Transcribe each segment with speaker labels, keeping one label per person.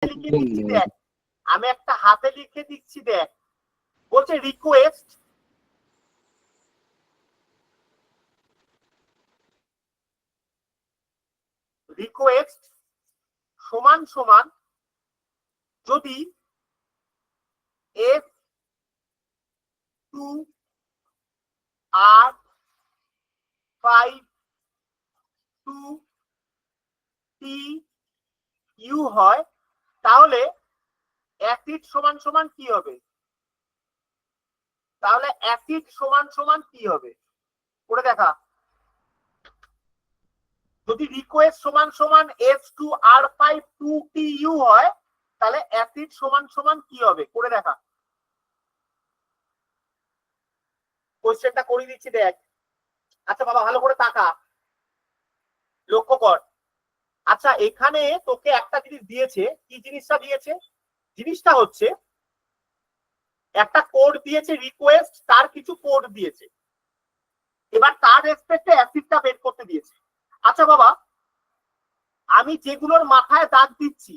Speaker 1: লিখে দিচ্ছি দেখ, আমি একটা হাতে লিখে দিচ্ছি দেখ, বলছে রিকোয়েস্ট সমান সমান যদি F2 R5 2 T U হয়, তাহলে অ্যাসিড সমান সমান কি হবে? তাহলে অ্যাসিড সমান সমান কি হবে করে দেখা। যদি রিকোয়েস্ট সমান সমান F2R5 2TU হয়, তাহলে অ্যাসিড সমান সমান কি হবে করে দেখা। কোশ্চেনটা করে দিচ্ছি দেখ। আচ্ছা বাবা ভালো করে তাকা, লক্ষ্য কর। আচ্ছা এখানে তোকে একটা জিনিস দিয়েছে, কি জিনিসটা দিয়েছে? জিনিসটা হচ্ছে একটা কোড দিয়েছে রিকোয়েস্ট, তার কিছু কোড দিয়েছে, এবার তার রেসপেক্টে অ্যাসিডটা বের করতে দিয়েছে। আচ্ছা বাবা, আমি যেগুলোর মাথায় দাগ দিচ্ছি,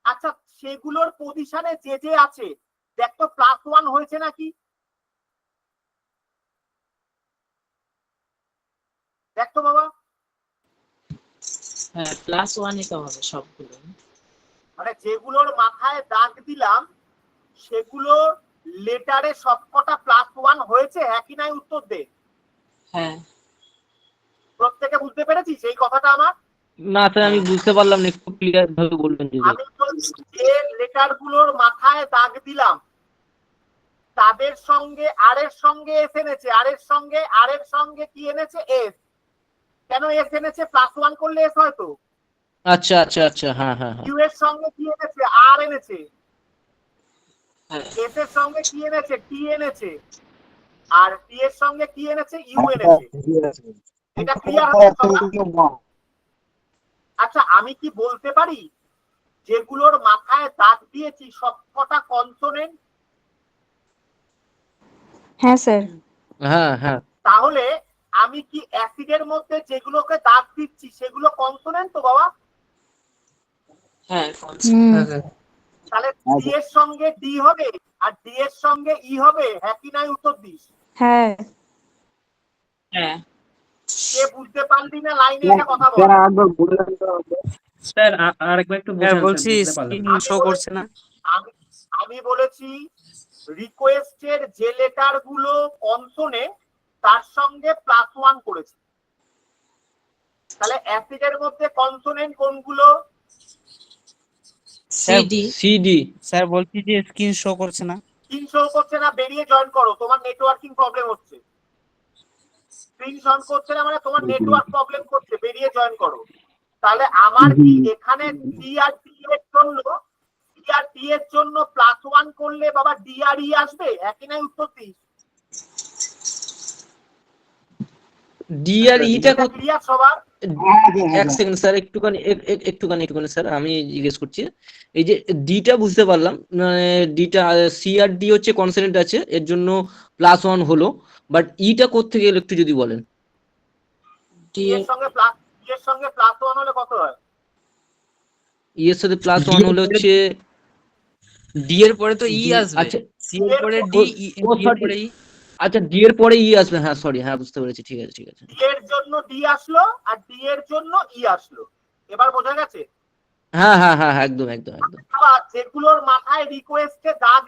Speaker 1: আচ্ছা সেগুলোর পজিশনে যে যে আছে দেখ তো +1 হয়েছে নাকি? দেখ তো বাবা।
Speaker 2: হ্যাঁ +1ই তো হবে সবগুলো।
Speaker 1: মানে যেগুলোর মাথায় দাগ দিলাম সেগুলো লেটারে সবকটা +1 হয়েছে, একই নাই? উত্তর দে।
Speaker 2: হ্যাঁ।
Speaker 1: প্রত্যেকে বুঝতে পেরেছিস এই কথাটা আমার?
Speaker 3: না স্যার আমি বুঝতে পারলাম না, একটু ক্লিয়ার ভাবে বলবেন যদি।
Speaker 1: আমি বলছি যে লেটার গুলোর মাথায় দাগ দিলাম তাদের সঙ্গে আর এর সঙ্গে এস এনেছে, আর এর সঙ্গে কি এনেছে? এস। কেন এস এনেছে? +1 করলে এস হয়তো।
Speaker 3: আচ্ছা আচ্ছা আচ্ছা, হ্যাঁ হ্যাঁ হ্যাঁ।
Speaker 1: ইউ এর সঙ্গে কি এনেছে? আর এনেছে। এস এর সঙ্গে কি এনেছে? টি এনেছে। আর টি এর সঙ্গে কি এনেছে? ইউ এনেছে। এটা ক্লিয়ার হচ্ছে সবার? আচ্ছা আমি কি বলতে পারি যেগুলোর মাথায় দাগ দিয়েছি সবকটা কনসোনেন্ট?
Speaker 4: হ্যাঁ স্যার।
Speaker 3: হ্যাঁ হ্যাঁ।
Speaker 1: তাহলে আমি কি অ্যাসিডের মধ্যে যেগুলোকে দাগ দিচ্ছি সেগুলো কনসোনেন্ট তো বাবা?
Speaker 2: হ্যাঁ
Speaker 1: তাহলে সি এর সঙ্গে ডি হবে আর ডি এর সঙ্গে ই হবে, হ্যাঁ কি নাই? উত্তর দিস।
Speaker 4: হ্যাঁ
Speaker 2: হ্যাঁ।
Speaker 1: কে বুঝতে পারলি না লাইনে এসে কথা বল।
Speaker 5: স্যার আরেকবার একটু বোঝান।
Speaker 2: বলছি স্ক্রিন শো করছে না।
Speaker 1: আমি বলেছি রিকোয়েস্টের যে লেটার গুলো কনসোনেন্ট তার সঙ্গে +1 করেছি। তাহলে অ্যাসিডের মধ্যে কনসোনেন্ট কোনগুলো?
Speaker 2: সিডি।
Speaker 3: সিডি।
Speaker 5: স্যার বলছি যে স্ক্রিন শো করছে না।
Speaker 1: স্ক্রিন শো করছে না, বেরিয়ে জয়েন করো, তোমার নেটওয়ার্কিং প্রবলেম হচ্ছে। স্ক্রিন শো করছে না মানে তোমার নেটওয়ার্ক প্রবলেম করছে, বেরিয়ে জয়েন করো। তাহলে আমার কি এখানে সি আর ডি এর জন্য +1 করলে বাবা ডি আর ই আসবে, একই নাই? উত্তর দিস।
Speaker 3: ডি আর ইটা
Speaker 1: ক্লিয়ার সবার?
Speaker 3: এক সেকেন্ড স্যার, একটুখানি স্যার আমি জিজ্ঞেস করছি। এই যে ডিটা বুঝতে পারলাম, মানে ডিটা সি আর ডি হচ্ছে কনসোনেন্ট আছে, এর জন্য +1 হলো, বাট ইটা কোত্থেকে এলো একটু যদি বলেন।
Speaker 1: ডি এর সঙ্গে +1 হলে কত হয়?
Speaker 3: ই এর সাথে +1 হলে হচ্ছে
Speaker 2: ডি এর পরে তো ই আসবে।
Speaker 3: আচ্ছা
Speaker 2: সি এর পরে ডি, ই এর পরে ই।
Speaker 3: আচ্ছা ডি এর পরে ই আসবে, হ্যাঁ সরি, হ্যাঁ বুঝতে পেরেছি, ঠিক আছে ঠিক আছে।
Speaker 1: ডি এর জন্য ডি আসলো আর ডি এর জন্য ই আসলো, এবার বোঝা গেছে?
Speaker 3: হ্যাঁ হ্যাঁ হ্যাঁ একদম একদম একদম।
Speaker 1: আবার যেগুলোর মাথায় রিকোয়েস্টে দাগ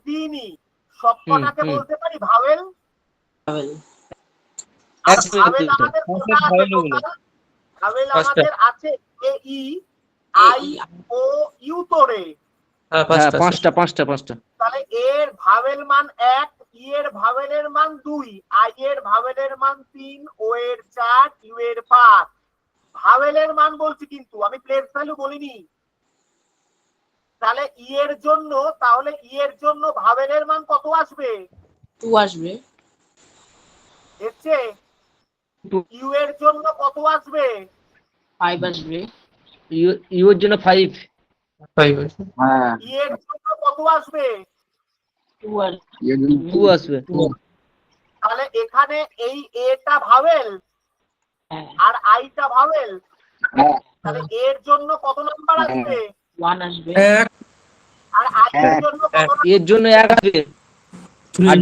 Speaker 1: দিইনি, সবকটাকে বলতে পারি ভাওয়েল। আর ভাওয়েল আমাদের কোনটা আছে? ভাওয়েল আমাদের আছে এ ই আই ও ইউ তো রে।
Speaker 3: হ্যাঁ পাঁচটা।
Speaker 1: তাহলে এর ভাওয়েল মান 1, ই এর ভাওয়েলের মান 2, আই এর ভাওয়েলের মান 3, ও এর 4, ইউ এর 5। ভাওয়েলের মান বলছি কিন্তু আমি প্লেস ভ্যালু বলিনি। তাহলে ই এর জন্য ভাওয়েলের মান কত আসবে?
Speaker 2: 2 আসবে।
Speaker 1: দেখছে? ইউ এর জন্য কত আসবে?
Speaker 2: 5 আসবে।
Speaker 3: ইউ এর জন্য 5
Speaker 2: আসবে।
Speaker 1: হ্যাঁ। ই এর জন্য কত আসবে?
Speaker 2: 2 আসবে।
Speaker 3: 2 আসবে।
Speaker 1: তাহলে এখানে এই এটা ভাওয়েল আর আইটা ভাওয়েল, তাহলে এর জন্য কত নাম্বার আসবে?
Speaker 2: 1 আসবে।
Speaker 1: আর আই এর জন্য কত নাম্বার?
Speaker 3: এর জন্য 1 আসবে। আর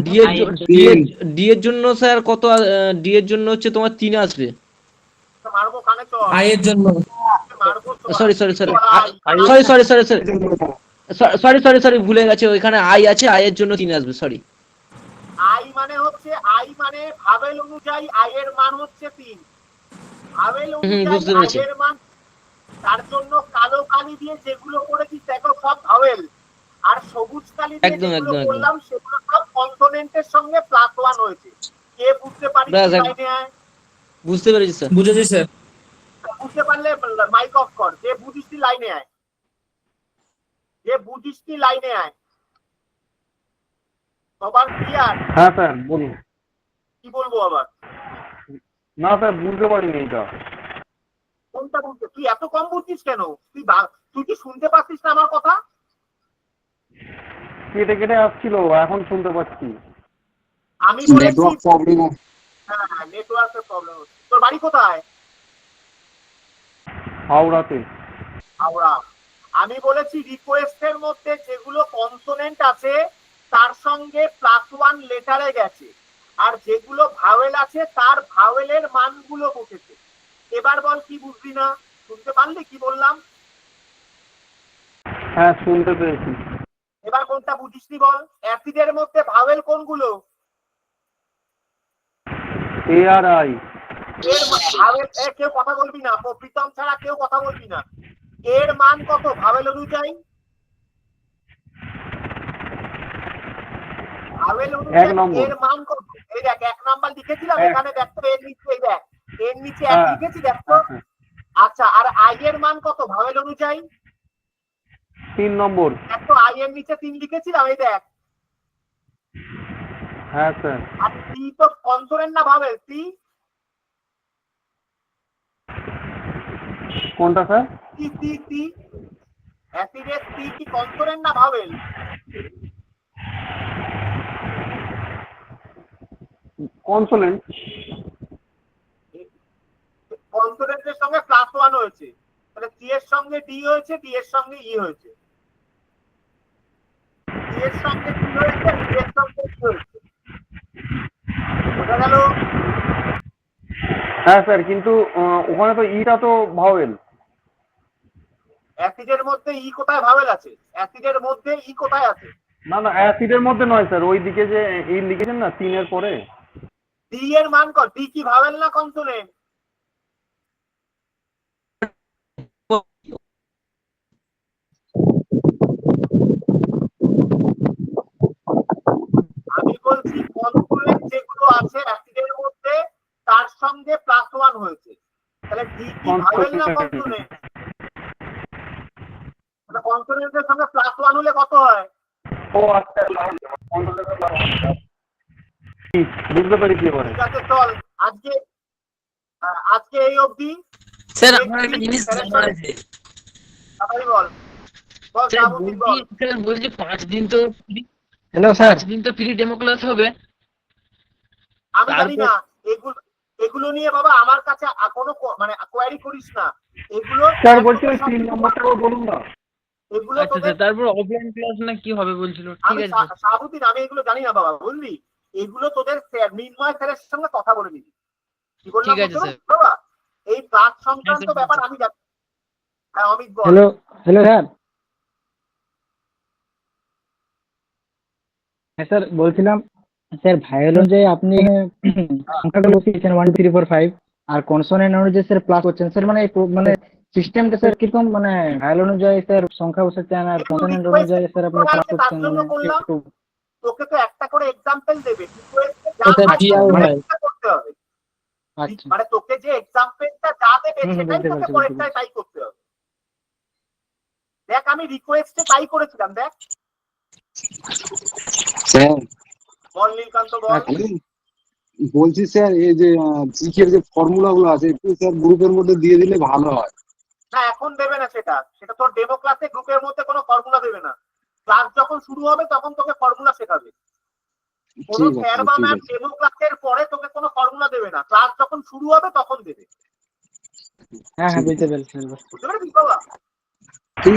Speaker 3: ডি এর জন্য স্যার কত? ডি এর জন্য হচ্ছে তোমার 3 আসবে।
Speaker 1: মারবো কানে চল,
Speaker 5: আয়ের জন্য
Speaker 1: মারবো তো।
Speaker 3: সরি ভুলে গেছে, ওইখানে আই আছে, আই এর জন্য 3 আসবে, সরি।
Speaker 1: আই মানে হচ্ছে, আই মানে ভাওয়েল অনুযায়ী আই এর মান হচ্ছে 3, ভাওয়েল
Speaker 3: বুঝতে
Speaker 1: অনুযায়ী
Speaker 3: পেরেছি।
Speaker 1: আই এর মান। তার জন্য কালো কালি দিয়ে যেগুলো করেছি দেখো সব ভাওয়েল, আর সবুজ কালি দিয়ে
Speaker 3: একদম,
Speaker 1: যেগুলো
Speaker 3: একদম, একদম।
Speaker 1: করলাম সেগুলো সব কনসোনেন্টের সঙ্গে +1 হয়েছে। কে বুঝতে পারি
Speaker 3: ব্যাস,
Speaker 1: লাইনে আয়?
Speaker 3: বুঝতে পেরেছি স্যার।
Speaker 5: বুঝেছি স্যার।
Speaker 1: বুঝতে পারলে মাইক অফ কর। যে বুঝিস তুই লাইনে আয়, যে বুঝিস তুই লাইনে আয়। সবার ক্লিয়ার?
Speaker 4: হ্যাঁ স্যার বলুন।
Speaker 1: কি বলবো আবার?
Speaker 4: না স্যার বুঝতে পারিনি এটা।
Speaker 1: কোনটা বুঝতে? তুই এত কম বুঝছিস কেন? তুই কি শুনতে পাচ্ছিস না আমার কথা?
Speaker 4: কেটে কেটে আসছিল, এখন শুনতে পাচ্ছি।
Speaker 1: আমি বলেছি হ্যাঁ, নেটওয়ার্কের প্রবলেম হচ্ছে। তোর বাড়ি কোথায়?
Speaker 4: হাওড়াতে।
Speaker 1: হাওড়া। আমি বলেছি রিকোয়েস্টের মধ্যে যেগুলো কনসোনেন্ট আছে তার সঙ্গে +1 লেটারে গেছে, আর যেগুলো ভাওয়েল আছে তার ভাওয়েলের মানগুলো বসেছে। এবার বল কি বুঝলি না? শুনতে পারলি কি বললাম?
Speaker 4: হ্যাঁ শুনতে পেয়েছি।
Speaker 1: এবার কোনটা বুঝিসনি বল? অ্যাসিডের মধ্যে ভাওয়েল কোনগুলো?
Speaker 4: এ আর আই।
Speaker 1: এর ভাওয়েল কেউ কথা বলবি না, প্রীতম ছাড়া কেউ কথা বলবি না। এর মান কত ভাওয়েল অনুযায়ী? ভাওয়েল অনুযায়ী এর মান কত? এই দেখ 1 নাম্বার লিখেছিলাম, এখানে দেখ তো এর নিচে, এই দেখ এর নিচে 1 লিখেছি, দেখ তো। আচ্ছা, আর আই এর মান কত ভাওয়েল অনুযায়ী?
Speaker 4: 3 নম্বর।
Speaker 1: দেখ তো আই এর নিচে 3 লিখেছিলাম, এই দেখ।
Speaker 4: হ্যাঁ স্যার।
Speaker 1: আর টি তো কনসোনেন্ট না ভাওয়েল? টি
Speaker 4: কোনটা স্যার?
Speaker 1: টি টি টি অ্যাসিডের টি কি কনসোনেন্ট না ভাওয়েল?
Speaker 4: কনসোনেন্ট।
Speaker 1: কনসোনেন্টের সঙ্গে +1 হয়েছে, তাহলে টি এর সঙ্গে ডি হয়েছে, ডি এর সঙ্গে ই হয়েছে, ডি এর সঙ্গে ডি হয়েছে, ডি এর সঙ্গে ই হয়েছে। বোঝা গেল?
Speaker 4: হ্যাঁ স্যার, কিন্তু ওখানে তো ইটা তো ভাওয়েল।
Speaker 1: অ্যাসিডের মধ্যে ই কোথায় ভাওয়েল আছে? অ্যাসিডের মধ্যে ই কোথায় আছে?
Speaker 4: না না, অ্যাসিডের মধ্যে নয় স্যার, ওই দিকে যে ই লিখেছেন না 3 এর পরে।
Speaker 1: ডি এর মান কত? ডি কি ভাওয়েল না কনসোনেন্ট? আমি বলছি কনসোনেন্ট যেগুলো আছে অ্যাসিডের মধ্যে তার সঙ্গে +1 হয়েছে, তাহলে ডি কি ভাওয়েল না কনসোনেন্ট? তাহলে কনসোনেন্টের সঙ্গে +1 হলে কত হয়?
Speaker 4: ও আচ্ছা, বুঝতে পেরেছি এবারে।
Speaker 1: ঠিক আছে, চল আজকে আজকে এই অবধি।
Speaker 2: স্যার আমার একটা জিনিস জানার আছে।
Speaker 1: তাড়াতাড়ি বল বল
Speaker 2: স্যার
Speaker 1: যাবতীয় বল।
Speaker 2: বলছি 5 দিন তো
Speaker 5: হ্যালো স্যার।
Speaker 2: 5 দিন তো ফ্রি ডেমো ক্লাস হবে।
Speaker 1: আমি জানি না এগুলো, এগুলো নিয়ে বাবা আমার কাছে কোনো মানে কোয়ারি করিস না। এগুলো
Speaker 4: স্যার বলছি ওই 3 নম্বরটাও বলুন না।
Speaker 1: এগুলো
Speaker 2: আচ্ছা
Speaker 1: তোদের,
Speaker 2: তারপর অফলাইন ক্লাস না কি হবে বলছিল? ঠিক
Speaker 1: আমি
Speaker 2: আছে
Speaker 1: সাবুদ্দিন, আমি এগুলো জানি না বাবা, বুঝলি? এগুলো তোদের মিন্ময় স্যারের সঙ্গে কথা বলে নিবি। কি বললাম
Speaker 2: ঠিক আছে
Speaker 1: বুঝতে
Speaker 2: স্যার।
Speaker 1: পারছিস বাবা? এই ক্লাস সংক্রান্ত
Speaker 2: স্যার,
Speaker 1: ব্যাপার আমি জানি। হ্যাঁ অমিত বল।
Speaker 5: Hello hello sir. হ্যাঁ স্যার বলছিলাম, স্যার ভাইয়েল অনুযায়ী আপনি সংখ্যাগুলো পেয়েছেন 1 2 3 4 5, আর কনসোনেন্ট অনুযায়ী স্যার প্লাস করছেন স্যার। মানে মানে সিস্টেমটা স্যার কিরকম, মানে ভাইয়েল অনুযায়ী স্যার সংখ্যা বসাচ্ছেন আর
Speaker 1: একটু
Speaker 5: কনসোনেন্ট
Speaker 1: request
Speaker 5: অনুযায়ী স্যার আপনি প্লাস
Speaker 1: তার
Speaker 5: করছেন,
Speaker 1: জন্য
Speaker 5: মানে
Speaker 1: করলাম।
Speaker 5: একটু।
Speaker 1: তোকে তো একটা করে এক্সাম্পল দেবে,
Speaker 5: স্যার DIY
Speaker 1: করতে হবে।
Speaker 5: আচ্ছা।
Speaker 1: মানে তোকে যে এক্সাম্পলটা যা দেবে সেটাই
Speaker 5: বুঝতে
Speaker 1: তোকে
Speaker 5: পারছি,
Speaker 1: পরেরটাই তাই করতে হবে। দেখ আমি রিকোয়েস্টে তাই করেছিলাম, দেখ।
Speaker 6: স্যার
Speaker 1: বল নীলকান্ত বল।
Speaker 6: বলছি স্যার, এই যে জিকের যে ফর্মুলা গুলো আছে একটু স্যার গ্রুপের মধ্যে দিয়ে দিলে ভালো হয়।
Speaker 1: না এখন দেবে না, সেটা সেটা তোর ডেমো ক্লাসে গ্রুপের মধ্যে কোনো ফর্মুলা দেবে না। ক্লাস যখন শুরু হবে তখন তোকে ফর্মুলা শেখাবে। কোনো
Speaker 6: ঠিক আছে
Speaker 1: স্যার বা
Speaker 6: ঠিক
Speaker 1: ম্যাম
Speaker 6: আছে
Speaker 1: ডেমো ক্লাসের পরে তোকে কোনো ফর্মুলা দেবে না, ক্লাস যখন শুরু হবে তখন দেবে।
Speaker 5: হ্যাঁ হ্যাঁ
Speaker 6: ঠিক আছে
Speaker 5: বুঝতে পেরেছি স্যার।
Speaker 1: বুঝতে পেরেছিস বাবা?